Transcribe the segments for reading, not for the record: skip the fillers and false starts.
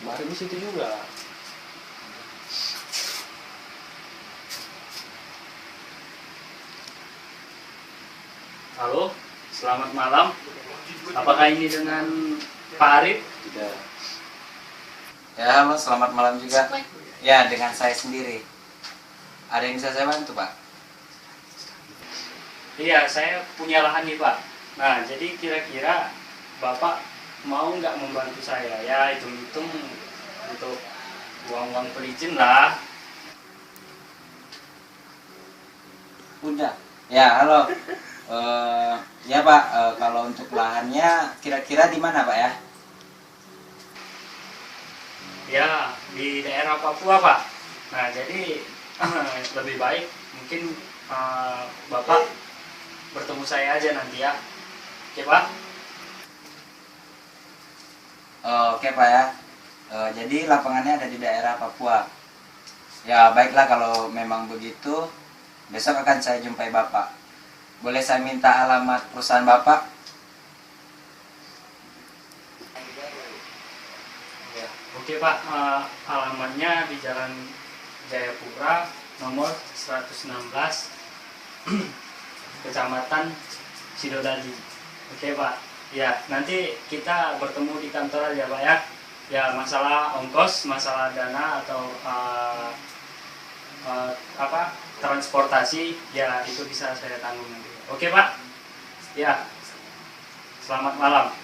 Baru di situ juga. Halo, selamat malam. Apakah ini dengan Pak Arif? Tidak. Ya, halo, selamat malam juga. Ya, dengan saya sendiri. Ada yang bisa saya bantu, Pak? Iya, saya punya lahan nih Pak. Nah, jadi kira-kira Bapak mau nggak membantu saya? Ya, hitung-hitung untuk uang-uang pelicin lah. Udah. Ya, halo. Ya Pak, kalau untuk lahannya kira-kira di mana Pak ya? Ya, di daerah Papua Pak. Nah, jadi lebih baik mungkin Bapak bertemu saya aja nanti ya. Oke Pak? Oke Pak ya. Jadi lapangannya ada di daerah Papua. Ya baiklah kalau memang begitu, besok akan saya jumpai Bapak. Boleh saya minta alamat perusahaan Bapak? Ya. Oke Pak, alamatnya di Jalan Jayapura nomor 116 Kecamatan Sidodadi. Oke Pak. Ya, nanti kita bertemu di kantor aja Pak ya. Ya, masalah ongkos, masalah dana atau transportasi ya itu bisa saya tanggung nanti. Oke Pak. Ya. Selamat malam.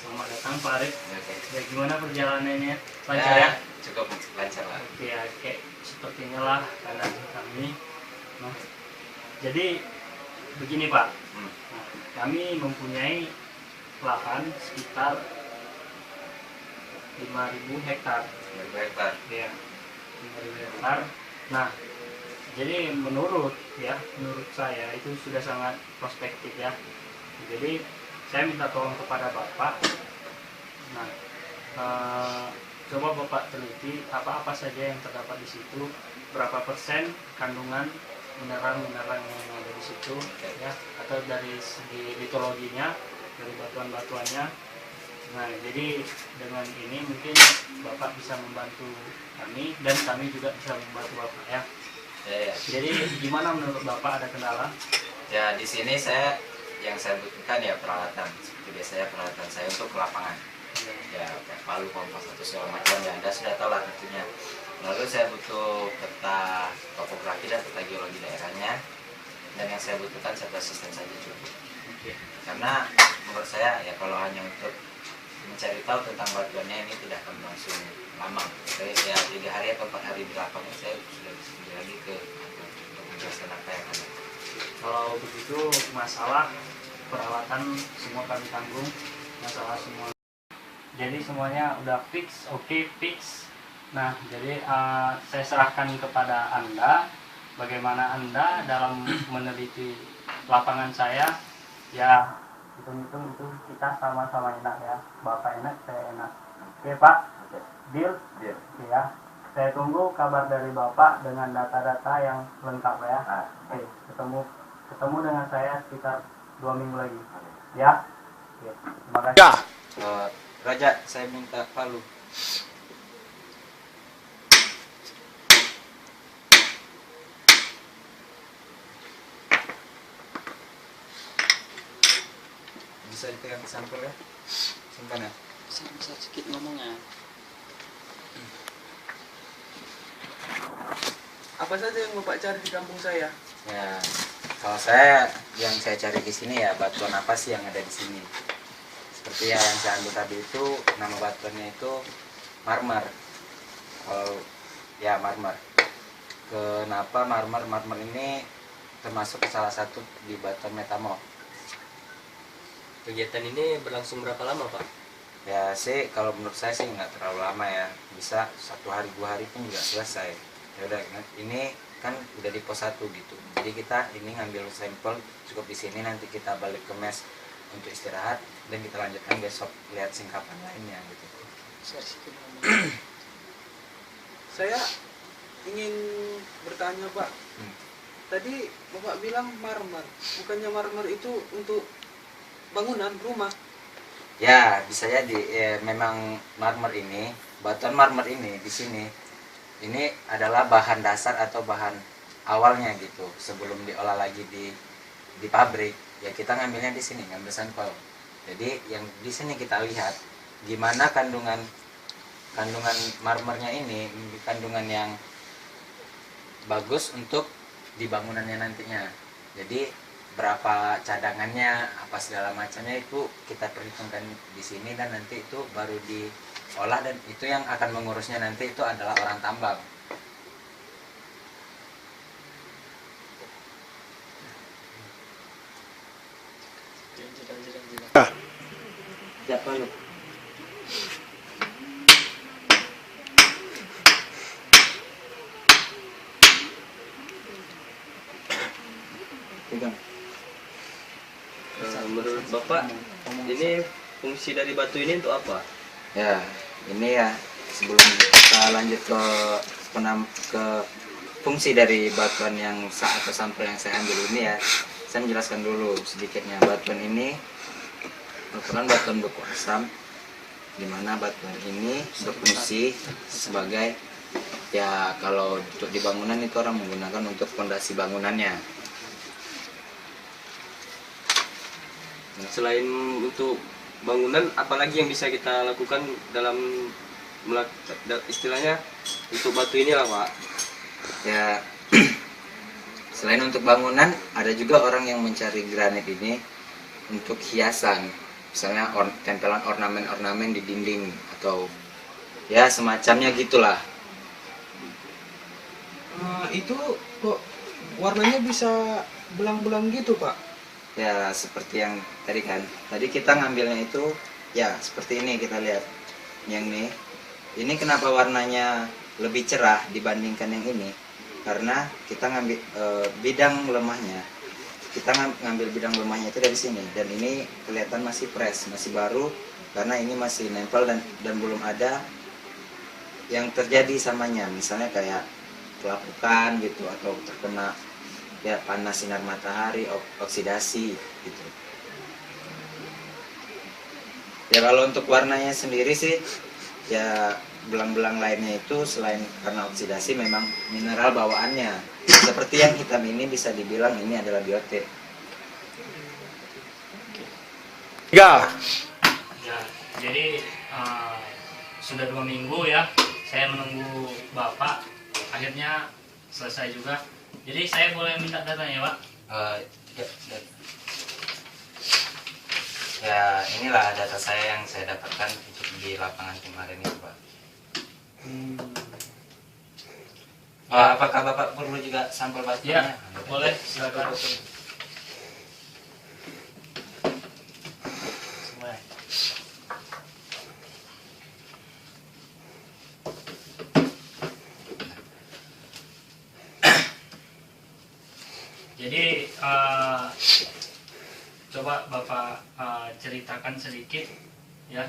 Selamat datang Pak Arif. Oke. Ya gimana perjalanannya? Lancar ya? Cukup lancar Pak. Oke ya, kayak sepertinya lah keadaan kami. Nah, jadi begini Pak. Nah, kami mempunyai lahan sekitar 5.000 hektar. 5.000 hektar. Ya, 5.000 hektar. Nah, jadi menurut saya itu sudah sangat prospektif ya. Jadi saya minta tolong kepada Bapak. Nah, coba Bapak teliti apa-apa saja yang terdapat di situ, berapa persen kandungan mineral-mineral yang ada di situ, ya, atau dari segi litologinya, dari batuan-batuannya. Nah, jadi dengan ini mungkin Bapak bisa membantu kami dan kami juga bisa membantu Bapak ya. Ya. Jadi gimana menurut Bapak, ada kendala? Ya di sini yang saya butuhkan ya peralatan. Seperti biasanya peralatan saya untuk ke lapangan. Ya kayak palu, kompas atau segala macam ya Anda sudah tahu lah tentunya. Lalu saya butuh peta topografi dan peta geologi daerahnya, dan yang saya butuhkan satu asisten saja cukup. Karena menurut saya ya kalau hanya untuk mencari tahu tentang batuannya ini tidak akan langsung lama. Jadi ya 3 hari atau 4 hari di lapangan saya sudah bisa kembali lagi ke kantor untuk menjelaskan apa yang ada. Kalau begitu masalah perawatan semua kami tanggung, masalah semua. Jadi semuanya udah fix, oke, fix. Nah, jadi saya serahkan kepada Anda bagaimana Anda dalam meneliti lapangan saya. Ya, hitung-hitung itu kita sama-sama enak ya. Bapak enak, saya enak. Oke Pak, deal? Deal. Ya, saya tunggu kabar dari Bapak dengan data-data yang lengkap ya. Oke, ketemu dengan saya sekitar 2 minggu lagi. Ya? Oke, terima kasih. Ya. Raja, saya minta palu. Bisa dipegang sampel ya? Simpan ya? Bisa sedikit ngomongnya. Apa saja yang Bapak cari di kampung saya? Ya, kalau saya yang saya cari di sini ya batuan apa sih yang ada di sini? Seperti yang saya ambil tadi itu nama batuannya itu marmer. Kalau ya marmer. Kenapa marmer? Marmer ini termasuk salah satu di batuan metamorf. Kegiatan ini berlangsung berapa lama, Pak? Ya sih kalau menurut saya sih nggak terlalu lama ya, bisa 1 hari 2 hari pun juga selesai. Ya udah, ini kan udah di pos 1 gitu, jadi kita ini ngambil sampel cukup di sini, nanti kita balik ke mes untuk istirahat dan kita lanjutkan besok lihat singkapan lainnya gitu. Saya ingin bertanya Pak. Tadi Bapak bilang marmer, bukannya marmer itu untuk bangunan rumah? Ya, bisa jadi ya, memang marmer ini, batuan marmer ini di sini ini adalah bahan dasar atau bahan awalnya gitu. Sebelum diolah lagi di pabrik, ya kita ngambilnya di sini, ngambil sampel. Jadi yang di sini kita lihat gimana kandungan kandungan marmernya ini, kandungan yang bagus untuk di bangunannya nantinya. Jadi berapa cadangannya, apa segala macamnya itu kita perhitungkan di sini, dan nanti itu baru diolah, dan itu yang akan mengurusnya nanti itu adalah orang tambang. Siapa lu? Pegang. Menurut Bapak, ini fungsi dari batu ini untuk apa? Ya, ini ya sebelum kita lanjut ke fungsi dari batuan yang atau sampel yang saya ambil ini ya, saya menjelaskan dulu sedikitnya. Batuan ini merupakan batuan beku asam, di mana batuan ini berfungsi sebagai, ya kalau untuk di bangunan itu orang menggunakan untuk fondasi bangunannya. Selain untuk bangunan, apalagi yang bisa kita lakukan dalam istilahnya untuk batu ini lah Pak? Ya, selain untuk bangunan, ada juga orang yang mencari granit ini untuk hiasan, misalnya tempelan ornamen-ornamen di dinding atau ya semacamnya gitulah. Itu kok warnanya bisa belang-belang gitu Pak? Ya seperti yang tadi kan, tadi kita ngambilnya itu ya seperti ini, kita lihat yang ini kenapa warnanya lebih cerah dibandingkan yang ini, karena kita ngambil bidang lemahnya, kita ngambil bidang lemahnya itu dari sini, dan ini kelihatan masih fresh, masih baru, karena ini masih nempel dan belum ada yang terjadi samanya, misalnya kayak kelapukan gitu atau terkena ya panas sinar matahari, oksidasi gitu. Ya kalau untuk warnanya sendiri sih ya belang-belang lainnya itu selain karena oksidasi memang mineral bawaannya. Seperti yang hitam ini bisa dibilang ini adalah biotit. Ya, jadi sudah 2 minggu ya saya menunggu Bapak, akhirnya selesai juga. Jadi saya boleh minta datanya Pak? Ya, ya inilah data saya yang saya dapatkan untuk di lapangan kemarin itu Pak. Apakah Bapak perlu juga sampel batuannya? Ya, boleh, silakan. Semua. Jadi coba Bapak ceritakan sedikit ya,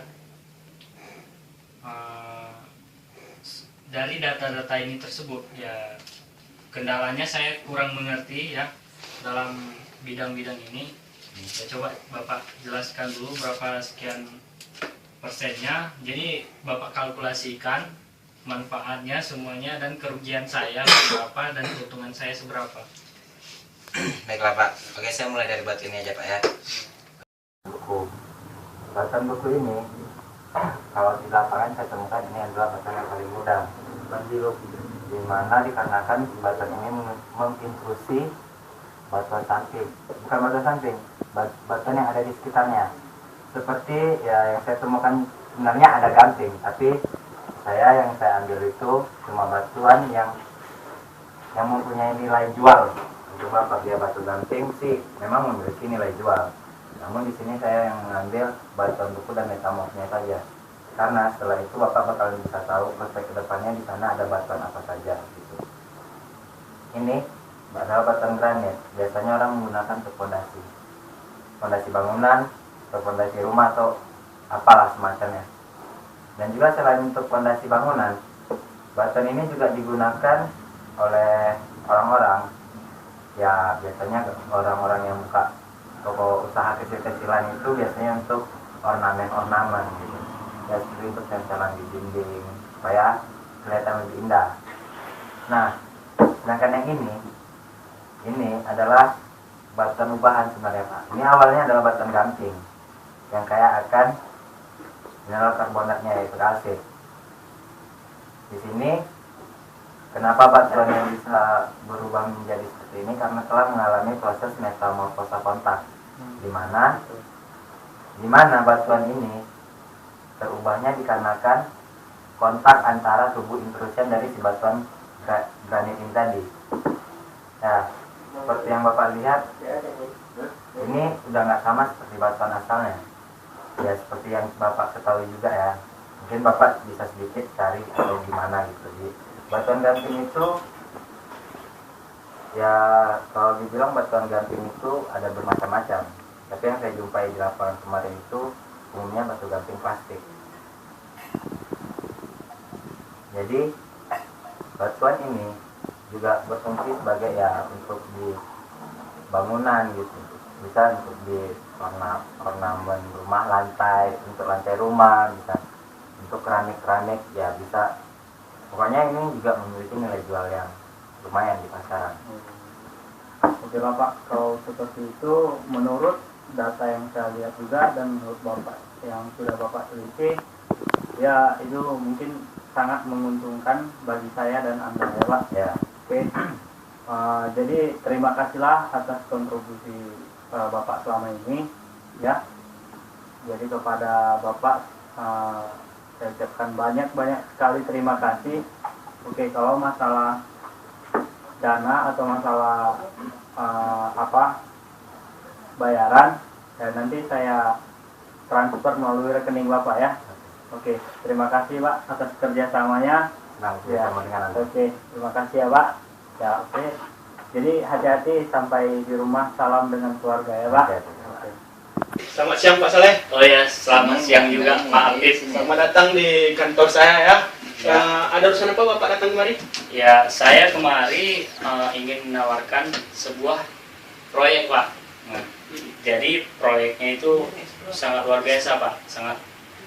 dari data-data ini tersebut ya, kendalanya saya kurang mengerti ya dalam bidang-bidang ini. Ya, coba Bapak jelaskan dulu berapa sekian persennya, jadi Bapak kalkulasikan manfaatnya semuanya dan kerugian saya berapa dan keuntungan saya seberapa. Baiklah Pak, oke saya mulai dari batu ini aja Pak ya. Batuan beku ini kalau di lapangan saya temukan ini adalah batuan yang paling mudah, banjiruk, di mana dikarenakan batuan ini mengintrusi batuan samping, bukan batuan samping, batuan yang ada di sekitarnya. Seperti ya yang saya temukan sebenarnya ada gamping, tapi yang saya ambil itu cuma batuan yang mempunyai nilai jual. Untuk Bapak dia batu gamping sih memang memiliki nilai jual. Namun di sini saya yang mengambil batuan beku dan metamorfnya saja. Karena setelah itu Bapak bakal bisa tahu prospek kedepannya di sana ada batuan apa saja gitu. Ini adalah batuan granit. Biasanya orang menggunakan untuk fondasi bangunan, atau fondasi rumah atau apalah semacamnya. Dan juga selain untuk fondasi bangunan, batuan ini juga digunakan oleh orang-orang. Ya biasanya orang-orang yang buka toko usaha kecil-kecilan itu biasanya untuk ornamen-ornamen gitu. Ya seperti untuk tempelan di dinding supaya kelihatan lebih indah. Nah, sedangkan yang ini adalah batuan ubahan sebenarnya Pak. Ini awalnya adalah batuan gamping yang kaya akan mineral karbonatnya yaitu kalsit. Di sini kenapa batuan yang bisa berubah menjadi seperti ini karena telah mengalami proses metamorfosa kontak, di mana batuan ini terubahnya dikarenakan kontak antara tubuh intrusion dari si batuan granit ini tadi. Ya, seperti yang Bapak lihat, ini udah nggak sama seperti batuan asalnya. Ya seperti yang Bapak ketahui juga ya. Mungkin Bapak bisa sedikit cari atau gimana gitu. Di batuan gamping itu, ya kalau dibilang batuan gamping itu ada bermacam-macam. Tapi yang saya jumpai di lapangan kemarin itu umumnya batu gamping plastik. Jadi batuan ini juga berfungsi sebagai ya untuk di bangunan gitu, bisa untuk di ornamen rumah, lantai, untuk lantai rumah, bisa untuk keramik ya bisa. Pokoknya ini juga memiliki nilai jual yang lumayan di pasaran. Oke Bapak, kalau seperti itu menurut data yang saya lihat juga dan menurut Bapak yang sudah Bapak teliti, ya itu mungkin sangat menguntungkan bagi saya dan Anda ya Pak. Ya. Oke. Jadi terima kasihlah atas kontribusi Bapak selama ini ya. Jadi kepada Bapak saya ucapkan banyak sekali terima kasih. Oke, kalau masalah dana atau masalah bayaran, ya nanti saya transfer melalui rekening Bapak ya. Oke, terima kasih Pak atas kerjasamanya. Ya, oke, terima kasih ya Pak. Ya, oke. Jadi hati-hati sampai di rumah, salam dengan keluarga ya Pak. Oke. Selamat siang Pak Saleh. Oh ya, selamat siang juga Pak Afif. Selamat datang di kantor saya ya. Ada urusan apa Bapak datang kemari? Ya, saya kemari ingin menawarkan sebuah proyek Pak. Nah, jadi proyeknya itu sangat luar biasa Pak, sangat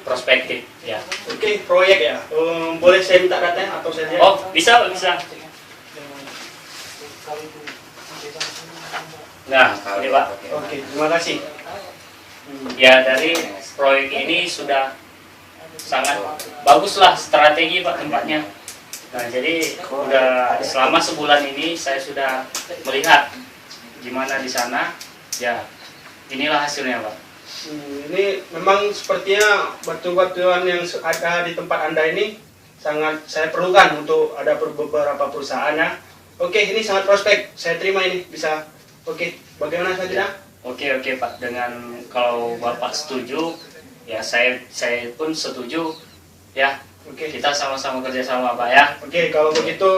prospektif ya. Oke, proyek ya. Boleh saya minta datanya atau saya lihat? Oh, bisa. Nah, ini Pak. Oke, terima kasih. Ya, dari proyek ini sudah sangat baguslah strategi Pak tempatnya. Nah, jadi udah selama sebulan ini saya sudah melihat gimana di sana. Ya, inilah hasilnya Pak. Ini memang sepertinya batu-batuan yang ada di tempat Anda ini sangat saya perlukan untuk ada beberapa perusahaan ya. Oke, ini sangat prospek. Saya terima ini bisa. Oke, bagaimana selanjutnya? Oke Pak, dengan kalau Bapak setuju, ya saya pun setuju ya. Oke. Kita sama-sama kerjasama Pak ya. Oke, kalau begitu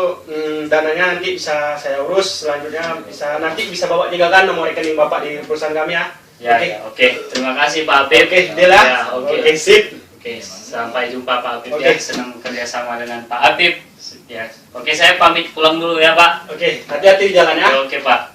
dananya nanti bisa saya urus. Selanjutnya nanti bisa Bapak tinggalkan nomor rekening Bapak di perusahaan kami ya. Ya, Oke. oke. Terima kasih Pak Apip. Oke, deal ya. Ya, oke. Oke, sip. Oke, sampai jumpa Pak Apip Oke. ya. Senang kerjasama dengan Pak Apip. Ya. Oke, saya pamit pulang dulu ya Pak. Oke, hati-hati di jalan ya. Oke Pak.